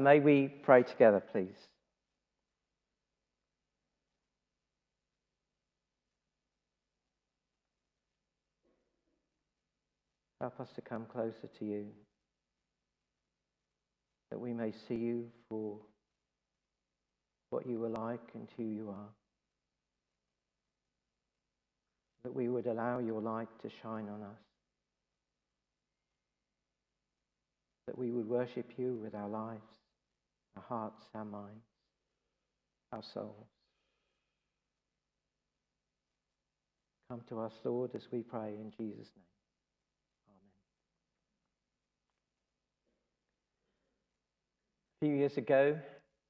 may we pray together, please. Help us to come closer to you, that we may see you for what you are like and who you are. That we would allow your light to shine on us. That we would worship you with our lives, our hearts, our minds, our souls. Come to us, Lord, as we pray in Jesus' name. A few years ago,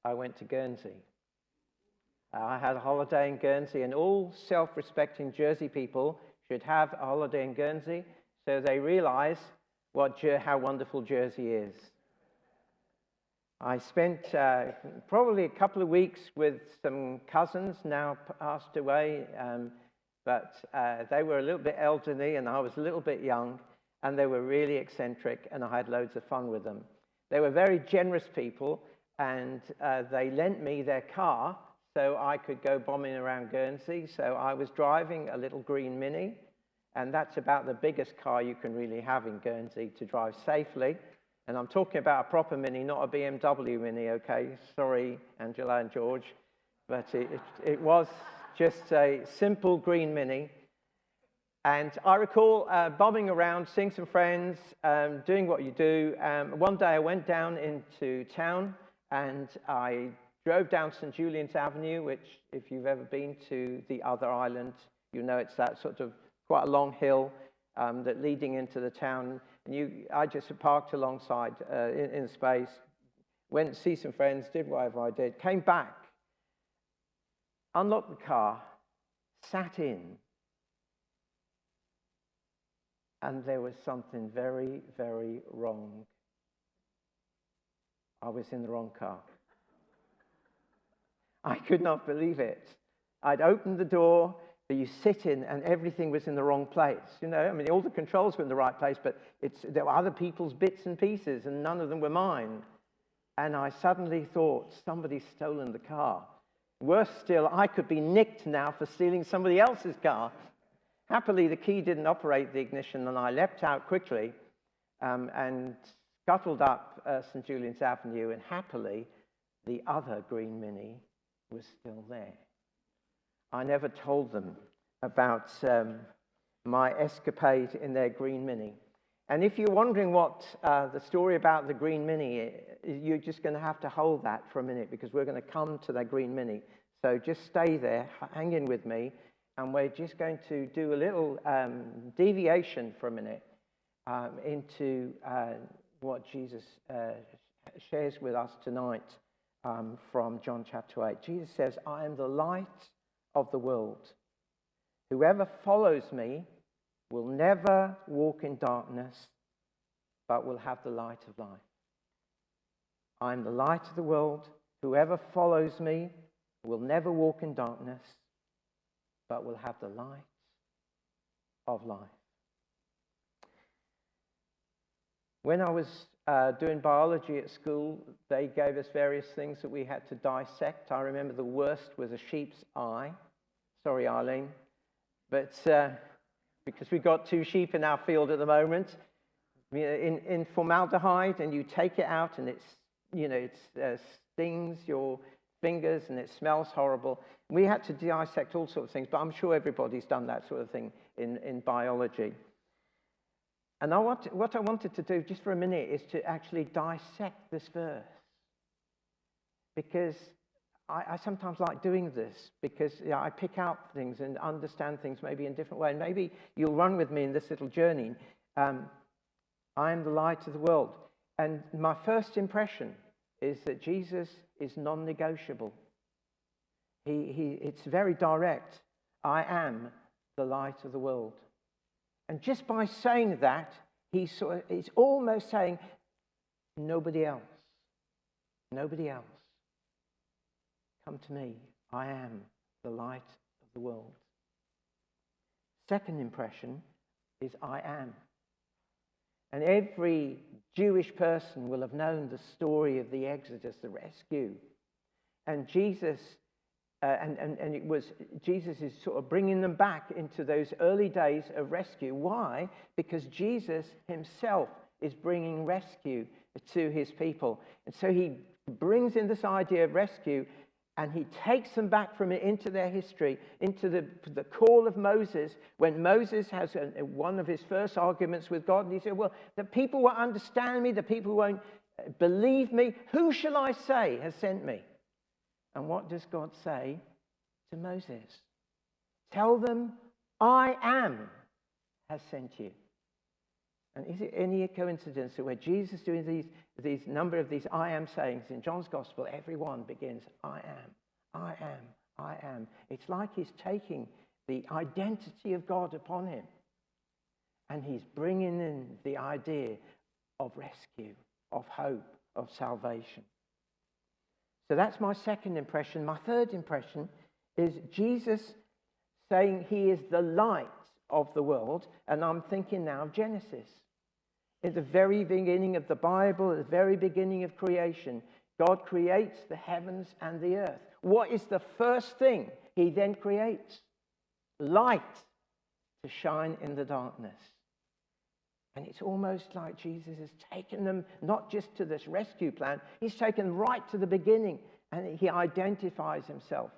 I went to Guernsey. I had a holiday in Guernsey, and all self-respecting Jersey people should have a holiday in Guernsey so they realize how wonderful Jersey is. I spent probably a couple of weeks with some cousins, now passed away, but they were a little bit elderly and I was a little bit young, and they were really eccentric, and I had loads of fun with them. They were very generous people, and they lent me their car so I could go bombing around Guernsey. So I was driving a little green Mini, and that's about the biggest car you can really have in Guernsey to drive safely. And I'm talking about a proper Mini, not a BMW Mini, okay? Sorry, Angela and George, but it was just a simple green Mini. And I recall bombing around, seeing some friends, doing what you do. One day I went down into town and I drove down St. Julian's Avenue, which, if you've ever been to the other island, you know it's that sort of quite a long hill that leading into the town. And I just parked alongside in space, went to see some friends, did whatever I did, came back, unlocked the car, sat in, and there was something very, very wrong. I was in the wrong car. I could not believe it. I'd opened the door, but you sit in and everything was in the wrong place. You know, I mean, all the controls were in the right place, but there were other people's bits and pieces and none of them were mine. And I suddenly thought, somebody's stolen the car. Worse still, I could be nicked now for stealing somebody else's car. Happily, the key didn't operate the ignition, and I leapt out quickly and scuttled up St. Julian's Avenue, and happily, the other green Mini was still there. I never told them about my escapade in their green Mini. And if you're wondering what the story about the green Mini is, you're just going to have to hold that for a minute, because we're going to come to that green Mini. So just stay there, hang in with me, and we're just going to do a little deviation for a minute into what Jesus shares with us tonight from John chapter 8. Jesus says, I am the light of the world. Whoever follows me will never walk in darkness, but will have the light of life. I am the light of the world. Whoever follows me will never walk in darkness, but will have the light of life. When I was doing biology at school, they gave us various things that we had to dissect. I remember the worst was a sheep's eye. Sorry, Eileen. But because we've got 2 sheep in our field at the moment, in formaldehyde, and you take it out and it stings your fingers and it smells horrible. We had to dissect all sorts of things, but I'm sure everybody's done that sort of thing in biology. And what I wanted to do just for a minute is to actually dissect this verse, because I sometimes like doing this, because I pick out things and understand things maybe in a different way. And maybe you'll run with me in this little journey. I am the light of the world. And my first impression is that Jesus is non-negotiable. It's very direct. I am the light of the world. And just by saying that, he's almost saying, nobody else. Nobody else. Come to me. I am the light of the world. Second impression is I am. And every Jewish person will have known the story of the Exodus, the rescue. And Jesus, Jesus is sort of bringing them back into those early days of rescue. Why? Because Jesus himself is bringing rescue to his people. And so he brings in this idea of rescue, and he takes them back from it into their history, into the call of Moses, when Moses has one of his first arguments with God. And he said, well, the people won't understand me, the people won't believe me. Who shall I say has sent me? And what does God say to Moses? Tell them, I am has sent you. And is it any coincidence that where Jesus is doing these number of these I am sayings in John's Gospel, every one begins, I am, I am, I am. It's like he's taking the identity of God upon him, and he's bringing in the idea of rescue, of hope, of salvation. So that's my second impression. My third impression is Jesus saying he is the light of the world, and I'm thinking now of Genesis. At the very beginning of the Bible, at the very beginning of creation, God creates the heavens and the earth. What is the first thing he then creates? Light to shine in the darkness. And it's almost like Jesus has taken them not just to this rescue plan, he's taken right to the beginning, and he identifies himself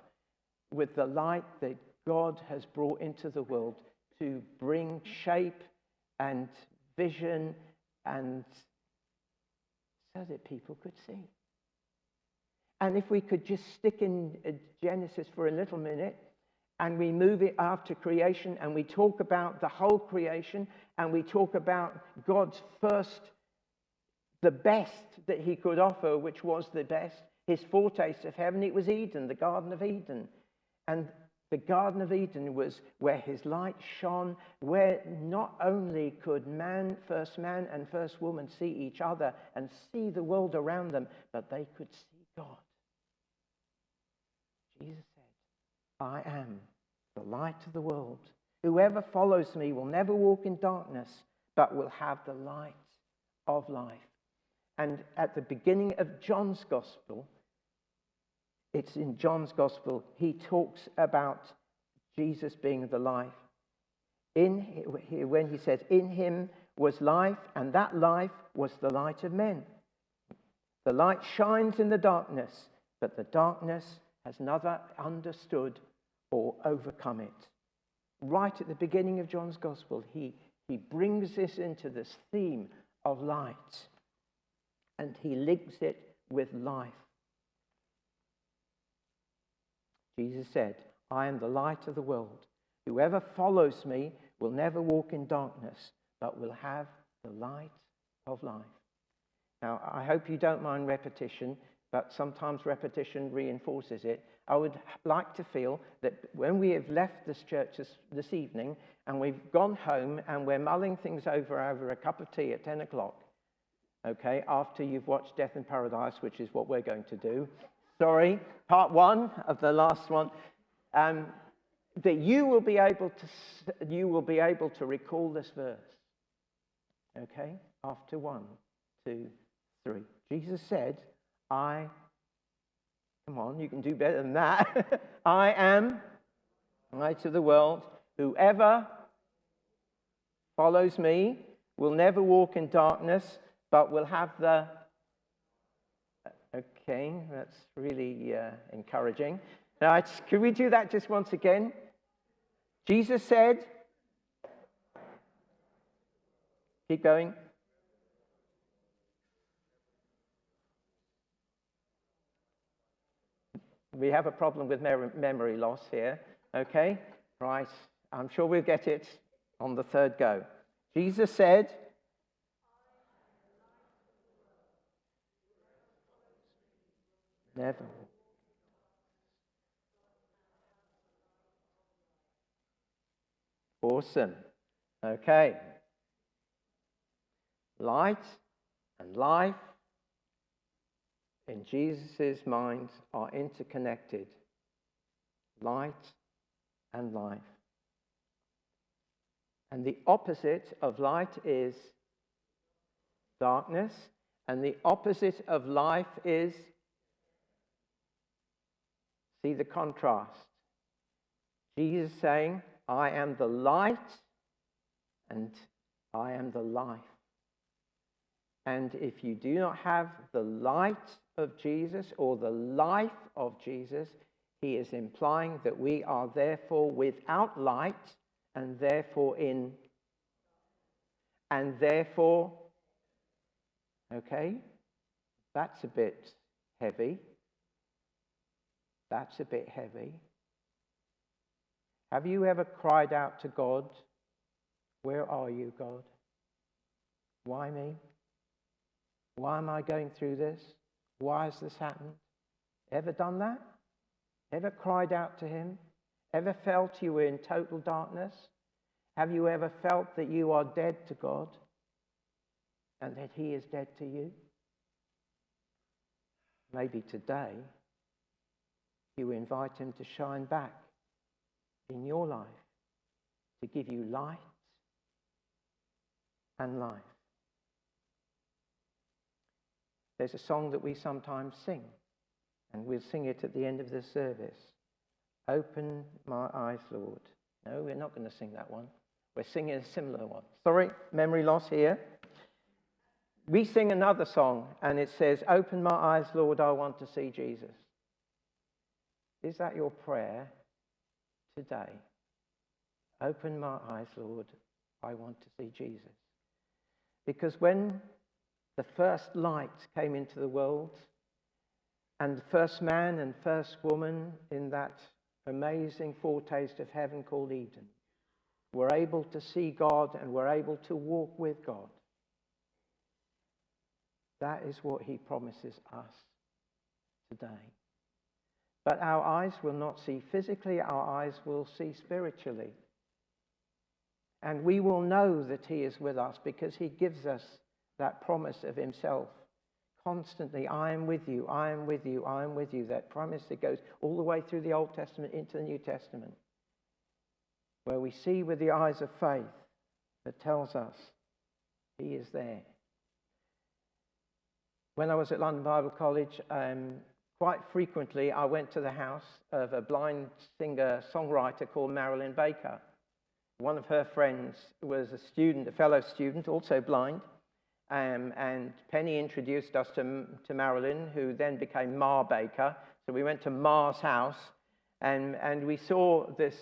with the light that God has brought into the world to bring shape and vision, and so that people could see. And if we could just stick in Genesis for a little minute, and we move it after creation, and we talk about the whole creation, and we talk about God's first, the best that he could offer, which was the best, his foretaste of heaven. It was Eden, the Garden of Eden. And the Garden of Eden was where his light shone, where not only could first man and first woman see each other and see the world around them, but they could see God. Jesus said, I am the light of the world. Whoever follows me will never walk in darkness, but will have the light of life. And at the beginning of John's Gospel, it's in John's Gospel, he talks about Jesus being the life. When he says, in him was life, and that life was the light of men. The light shines in the darkness, but the darkness has never understood or overcome it. Right at the beginning of John's Gospel, he brings this into this theme of light, and he links it with life. Jesus said, I am the light of the world. Whoever follows me will never walk in darkness, but will have the light of life. Now, I hope you don't mind repetition, but sometimes repetition reinforces it. I would like to feel that when we have left this church this evening, and we've gone home and we're mulling things over a cup of tea at 10 o'clock, okay, after you've watched Death in Paradise, which is what we're going to do. Sorry, part one of the last one. That you will be able to recall this verse. Okay? After 1, 2, 3. Jesus said, come on, you can do better than that. I am the light of the world. Whoever follows me will never walk in darkness, but will have the... Okay, that's really encouraging. Now, can we do that just once again? Jesus said, keep going. We have a problem with memory loss here. Okay, right. I'm sure we'll get it on the third go. Jesus said, never. Awesome. Okay. Light and life in Jesus' mind are interconnected. Light and life. And the opposite of light is darkness. And the opposite of life is, see the contrast. Jesus saying, I am the light and I am the life. And if you do not have the light of Jesus or the life of Jesus, he is implying that we are therefore without light and therefore okay, that's a bit heavy. That's a bit heavy. Have you ever cried out to God, where are you, God? Why me? Why am I going through this? Why has this happened? Ever done that? Ever cried out to him? Ever felt you were in total darkness? Have you ever felt that you are dead to God and that he is dead to you? Maybe today you invite him to shine back in your life to give you light and life. There's a song that we sometimes sing, and we'll sing it at the end of this service. Open my eyes, Lord. No, we're not going to sing that one. We're singing a similar one. Sorry, memory loss here. We sing another song, and it says, open my eyes, Lord, I want to see Jesus. Is that your prayer today? Open my eyes, Lord, I want to see Jesus. Because when the first light came into the world, and the first man and first woman in that amazing foretaste of heaven called Eden were able to see God and were able to walk with God, that is what he promises us today. But our eyes will not see physically, our eyes will see spiritually. And we will know that he is with us because he gives us that promise of himself constantly. I am with you, I am with you, I am with you. That promise that goes all the way through the Old Testament into the New Testament, where we see with the eyes of faith that tells us he is there. When I was at London Bible College, quite frequently I went to the house of a blind singer-songwriter called Marilyn Baker. One of her friends was a fellow student, also blind. And Penny introduced us to Marilyn, who then became Ma Baker. So we went to Ma's house, and we saw this,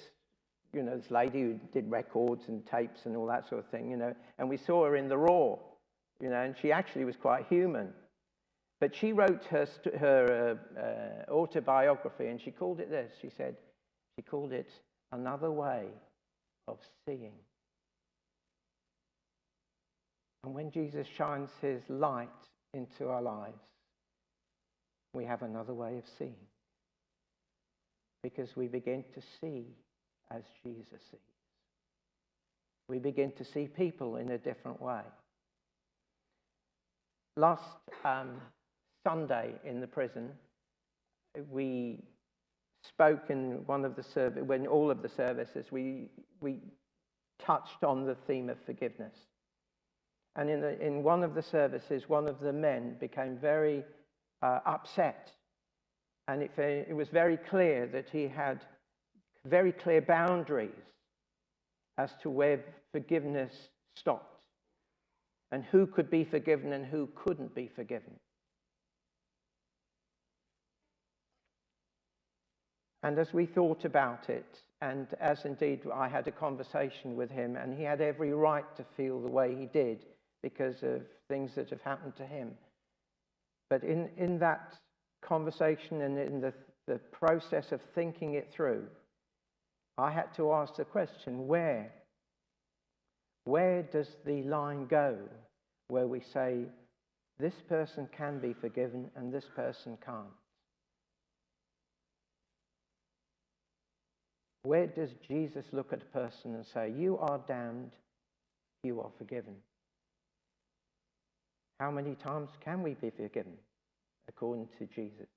this lady who did records and tapes and all that sort of thing, and we saw her in the raw, and she actually was quite human. But she wrote her autobiography, and she called it this. She called it Another Way of Seeing. And when Jesus shines his light into our lives, we have another way of seeing. Because we begin to see as Jesus sees. We begin to see people in a different way. Last Sunday in the prison, we spoke in one of the when all of the services, we touched on the theme of forgiveness. And in one of the services, one of the men became very upset. And it was very clear that he had very clear boundaries as to where forgiveness stopped. And who could be forgiven and who couldn't be forgiven. And as we thought about it, and as indeed I had a conversation with him, and he had every right to feel the way he did, because of things that have happened to him. But in that conversation and in the process of thinking it through, I had to ask the question, where does the line go where we say, this person can be forgiven and this person can't? Where does Jesus look at a person and say, you are damned, you are forgiven? How many times can we be forgiven, according to Jesus?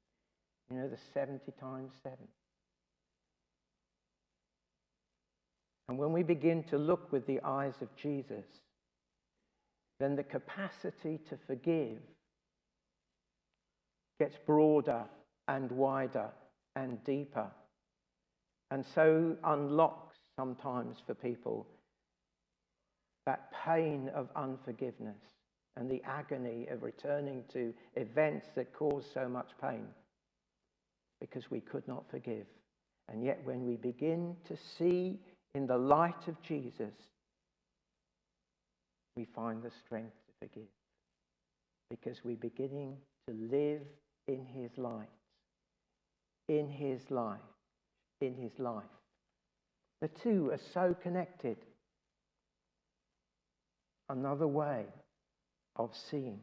The 70 times 7. And when we begin to look with the eyes of Jesus, then the capacity to forgive gets broader and wider and deeper, and so unlocks sometimes for people that pain of unforgiveness and the agony of returning to events that cause so much pain because we could not forgive. And yet when we begin to see in the light of Jesus, we find the strength to forgive because we're beginning to live in his light, in his life, in his life. The two are so connected. Another way of seeing.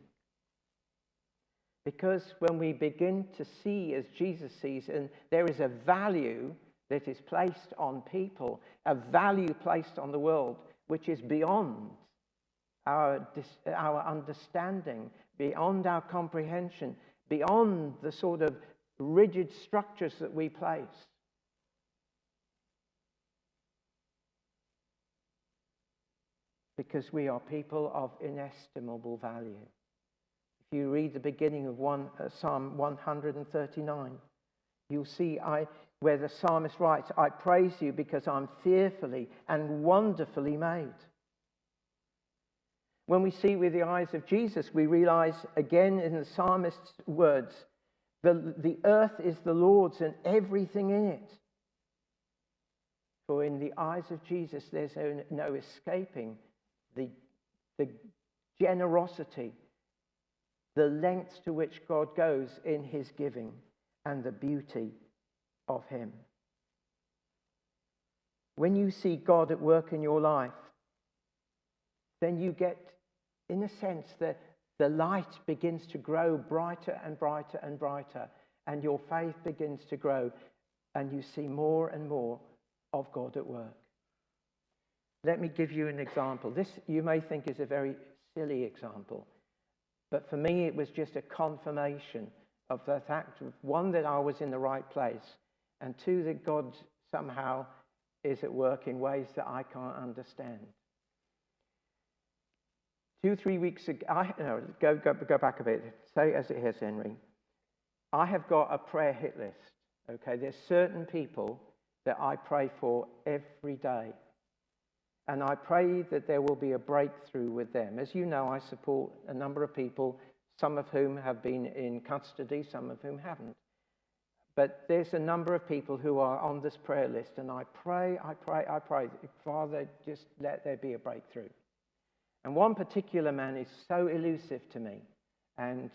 Because when we begin to see as Jesus sees, and there is a value that is placed on people, a value placed on the world, which is beyond our understanding, beyond our comprehension, beyond the sort of rigid structures that we place. Because we are people of inestimable value. If you read the beginning of Psalm 139, you'll see where the psalmist writes, I praise you because I'm fearfully and wonderfully made. When we see with the eyes of Jesus, we realize again in the psalmist's words, the earth is the Lord's and everything in it. For in the eyes of Jesus, there's no escaping the generosity, the lengths to which God goes in his giving, and the beauty of him. When you see God at work in your life, then you get, in a sense, the light begins to grow brighter and brighter and brighter, and your faith begins to grow, and you see more and more of God at work. Let me give you an example. This, you may think, is a very silly example, but for me it was just a confirmation of the fact of, one, that I was in the right place, and two, that God somehow is at work in ways that I can't understand. 2-3 weeks ago, go back a bit. Say as it is, Henry. I have got a prayer hit list. Okay, there's certain people that I pray for every day. And I pray that there will be a breakthrough with them. As you know, I support a number of people, some of whom have been in custody, some of whom haven't. But there's a number of people who are on this prayer list, and I pray, Father, just let there be a breakthrough. And one particular man is so elusive to me, and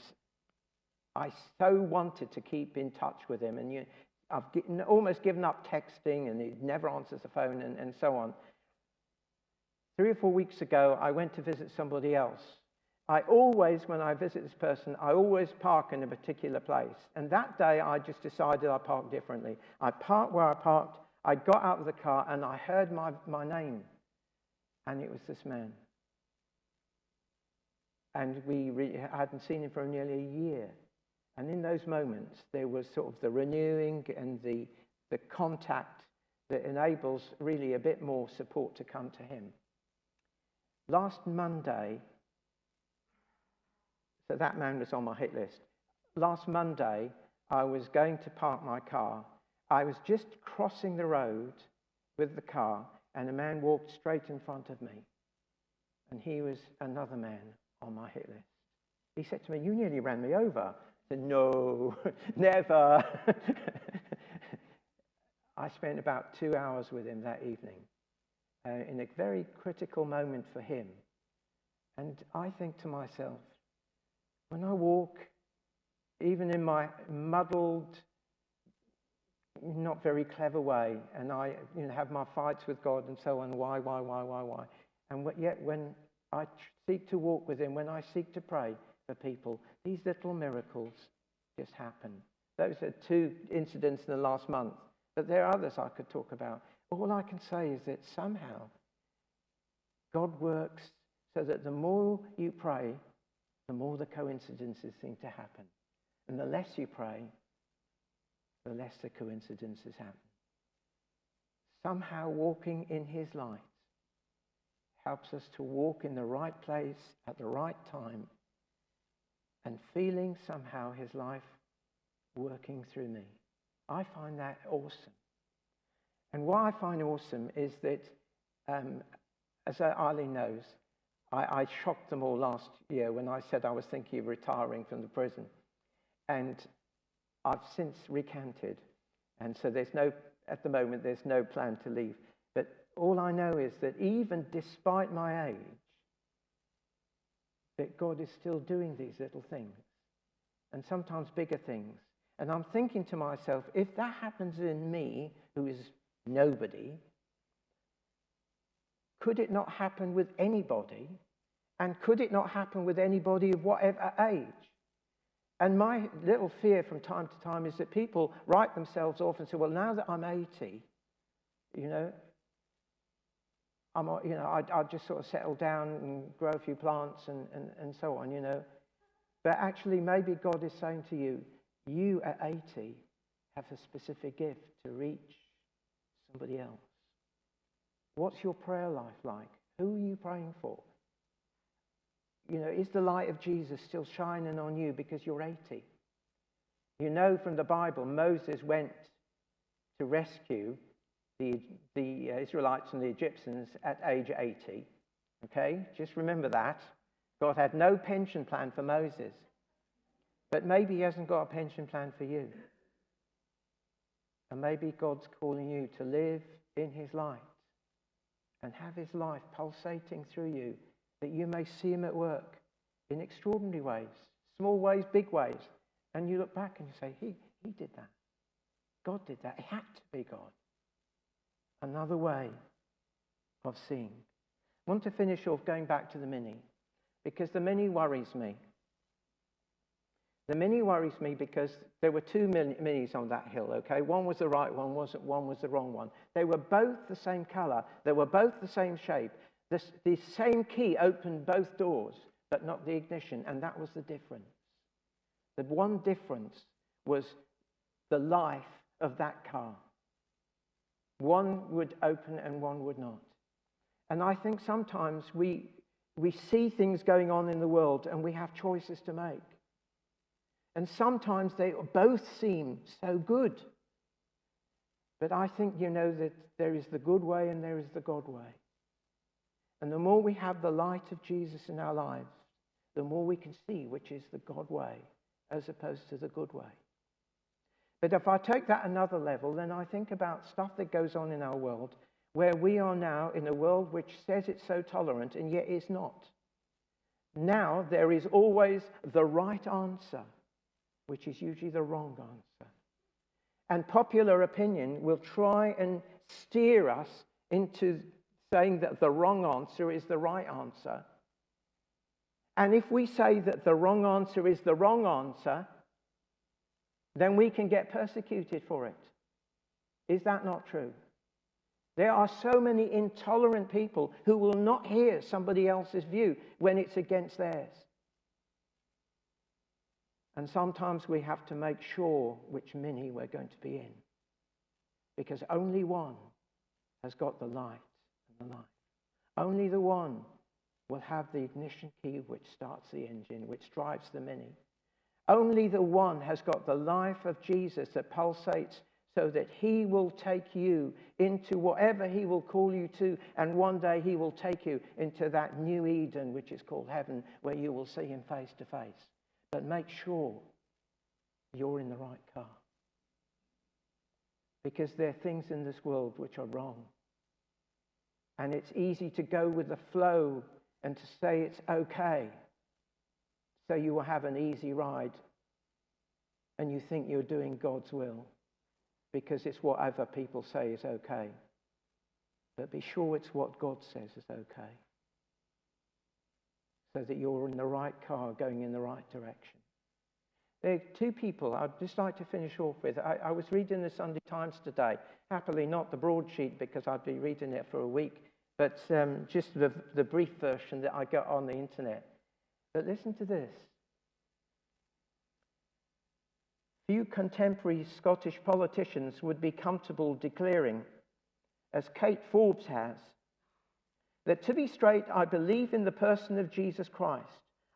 I so wanted to keep in touch with him. And I've almost given up texting, and he never answers the phone, and so on. 3 or 4 weeks ago, I went to visit somebody else. I always, when I visit this person, I always park in a particular place. And that day, I just decided I'd park differently. I parked where I parked. I got out of the car, and I heard my name. And it was this man. And I hadn't seen him for nearly a year. And in those moments, there was sort of the renewing and the contact that enables really a bit more support to come to him. Last Monday, so that man was on my hit list. Last Monday, I was going to park my car. I was just crossing the road with the car, and a man walked straight in front of me. And he was another man on my hit list. He said to me, "You nearly ran me over." I said, "No, never." I spent about 2 hours with him that evening. In a very critical moment for him. And I think to myself, when I walk, even in my muddled, not very clever way, and I have my fights with God and so on, why? And yet when I seek to walk with him, when I seek to pray for people, these little miracles just happen. Those are 2 incidents in the last month, but there are others I could talk about. All I can say is that somehow God works so that the more you pray, the more the coincidences seem to happen. And the less you pray, the less the coincidences happen. Somehow walking in his light helps us to walk in the right place at the right time and feeling somehow his life working through me. I find that awesome. And what I find awesome is that, as Eileen knows, I shocked them all last year when I said I was thinking of retiring from the prison. And I've since recanted. And so at the moment, there's no plan to leave. But all I know is that even despite my age, that God is still doing these little things, and sometimes bigger things. And I'm thinking to myself, if that happens in me, who is nobody, could it not happen with anybody? And could it not happen with anybody of whatever age? And my little fear from time to time is that people write themselves off and say, well, now that I'm 80, I'll just sort of settle down and grow a few plants and so on, But actually, maybe God is saying to you, you at 80 have a specific gift to reach somebody else. What's your prayer life like? Who are you praying for? Is the light of Jesus still shining on you because you're 80? From the Bible, Moses went to rescue the Israelites and the Egyptians at age 80. Okay? Just remember that. God had no pension plan for Moses. But maybe he hasn't got a pension plan for you. And maybe God's calling you to live in his light and have his life pulsating through you, that you may see him at work in extraordinary ways, small ways, big ways. And you look back and you say, he did that. God did that. It had to be God. Another way of seeing. I want to finish off going back to the Mini, because the Mini worries me. The Mini worries me because there were two Minis on that hill, okay? One was the right one, one was the wrong one. They were both the same color. They were both the same shape. The same key opened both doors, but not the ignition, and that was the difference. The one difference was the life of that car. One would open and one would not. And I think sometimes we see things going on in the world and we have choices to make. And sometimes they both seem so good. But I think that there is the good way and there is the God way. And the more we have the light of Jesus in our lives, the more we can see which is the God way as opposed to the good way. But if I take that another level, then I think about stuff that goes on in our world, where we are now in a world which says it's so tolerant and yet is not. Now there is always the right answer, which is usually the wrong answer. And popular opinion will try and steer us into saying that the wrong answer is the right answer. And if we say that the wrong answer is the wrong answer, then we can get persecuted for it. Is that not true? There are so many intolerant people who will not hear somebody else's view when it's against theirs. And sometimes we have to make sure which Mini we're going to be in, because only one has got the light and the life. Only the one will have the ignition key which starts the engine, which drives the Mini. Only the one has got the life of Jesus that pulsates so that he will take you into whatever he will call you to, and one day he will take you into that new Eden, which is called heaven, where you will see him face to face. But make sure you're in the right car. Because there are things in this world which are wrong. And it's easy to go with the flow and to say it's okay. So you will have an easy ride. And you think you're doing God's will because it's what other people say is okay. But be sure it's what God says is okay. So that you're in the right car going in the right direction. There are two people I'd just like to finish off with. I was reading the Sunday Times today. Happily not the broadsheet because I'd be reading it for a week. But just the brief version that I got on the internet. But listen to this. Few contemporary Scottish politicians would be comfortable declaring, as Kate Forbes has, That to be straight, I believe in the person of Jesus Christ.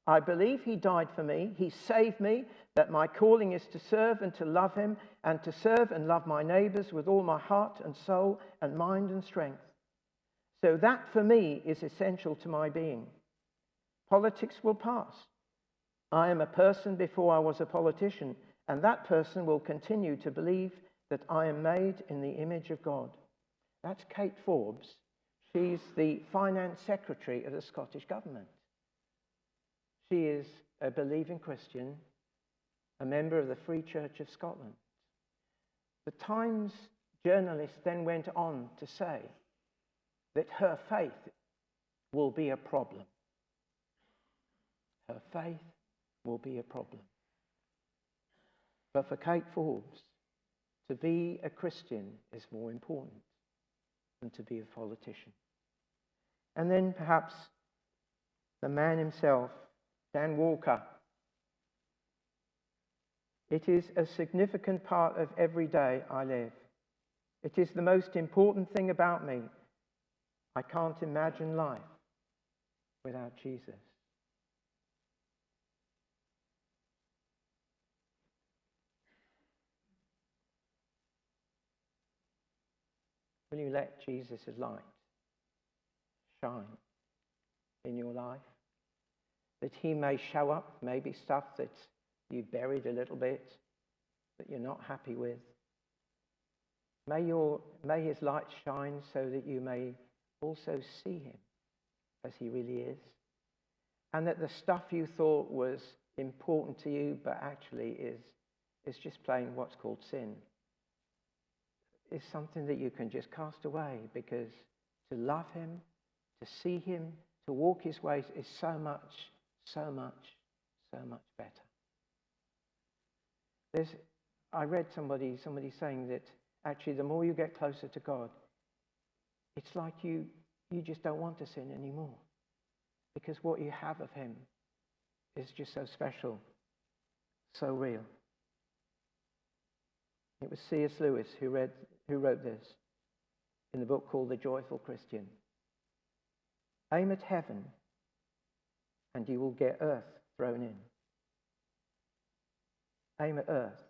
I believe he died for me. He saved me, that my calling is to serve and to love him, and to serve and love my neighbors with all my heart and soul and mind and strength. So that for me is essential to my being. Politics will pass. I am a person before I was a politician, and that person will continue to believe that I am made in the image of God. That's Kate Forbes. She's the finance secretary of the Scottish government. She is a believing Christian, a member of the Free Church of Scotland. The Times journalist then went on to say that her faith will be a problem. Her faith will be a problem. But for Kate Forbes, to be a Christian is more important than to be a politician. And then perhaps the man himself, Dan Walker. It is a significant part of every day I live. It is the most important thing about me. I can't imagine life without Jesus. Will you let Jesus' light shine in your life? That he may show up, maybe stuff that you've buried a little bit, that you're not happy with. May his light shine so that you may also see him as he really is. And that the stuff you thought was important to you, but actually is just plain what's called sin, is something that you can just cast away, because to love him, to see him, to walk his ways is so much better. I read somebody saying that actually the more you get closer to God, it's like you just don't want to sin anymore, because what you have of him is just so special, so real. It was C.S. Lewis who wrote this in the book called The Joyful Christian. Aim at heaven and you will get earth thrown in. Aim at earth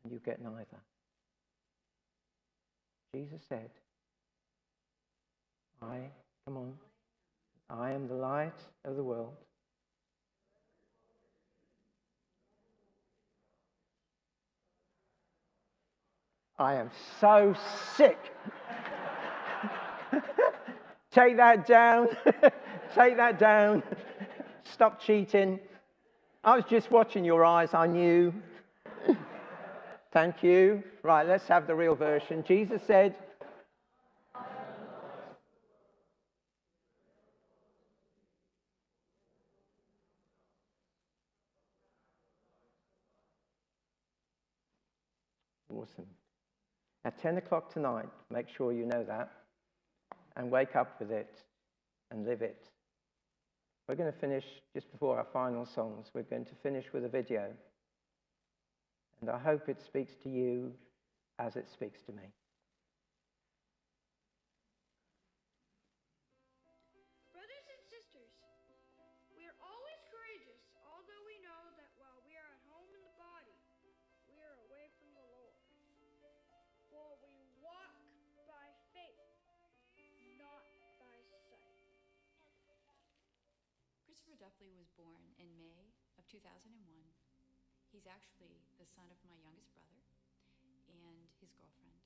and you get neither. Jesus said, I am the light of the world. I am so sick. Take that down. Take that down. Stop cheating. I was just watching your eyes. I knew. Thank you. Right, let's have the real version. Jesus said, awesome. At 10 o'clock tonight, make sure you know that, and wake up with it and live it. We're going to finish just before our final songs. We're going to finish with a video. And I hope it speaks to you as it speaks to me. Brothers and sisters, we are always courageous, although we know that while we are at home in the body, we are away from the Lord. For we walk by faith, not by sight. Christopher Duffley was born in May of 2001. He's actually the son of my youngest brother and his girlfriend.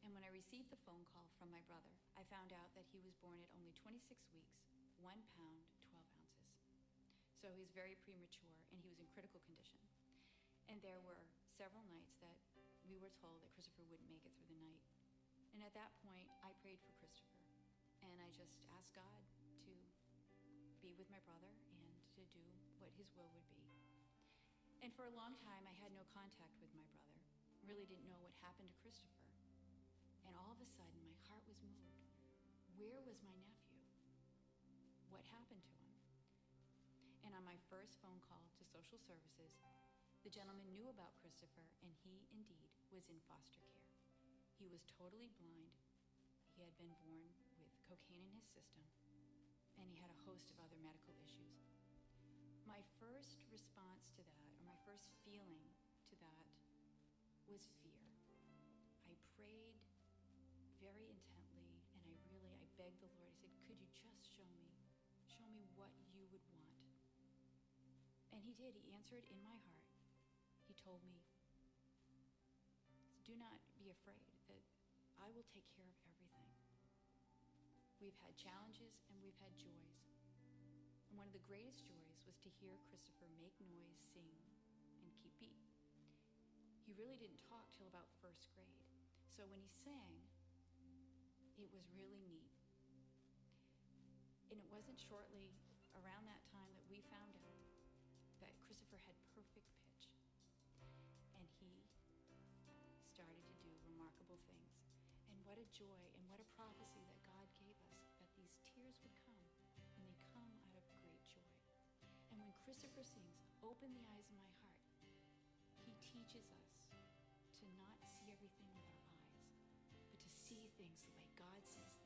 And when I received the phone call from my brother, I found out that he was born at only 26 weeks, 1 pound, 12 ounces. So he was very premature and he was in critical condition. And there were several nights that we were told that Christopher wouldn't make it through the night. And at that point, I prayed for Christopher. And I just asked God to be with my brother and to do what his will would be. And for a long time, I had no contact with my brother. Really didn't know what happened to Christopher. And all of a sudden, my heart was moved. Where was my nephew? What happened to him? And on my first phone call to social services, the gentleman knew about Christopher, and he indeed was in foster care. He was totally blind. He had been born with cocaine in his system, and he had a host of other medical issues. My first response to that, or my first feeling to that, was fear. I prayed very intently, and I begged the Lord. I said, could you just show me what you would want? And he did. He answered in my heart. He told me, do not be afraid, that I will take care of everything. We've had challenges and we've had joys. And one of the greatest joys was to hear Christopher make noise, sing, and keep beat. He really didn't talk till about first grade. So when he sang, it was really neat. And it wasn't shortly around that time that we found out that Christopher had perfect pitch. And he started to do remarkable things. And what a joy and what a prophecy that God gave us, that these tears would come, and they come out of great joy. And when Christopher sings, "Open the eyes of my heart," he teaches us to not see everything with our eyes, but to see things the way God sees them.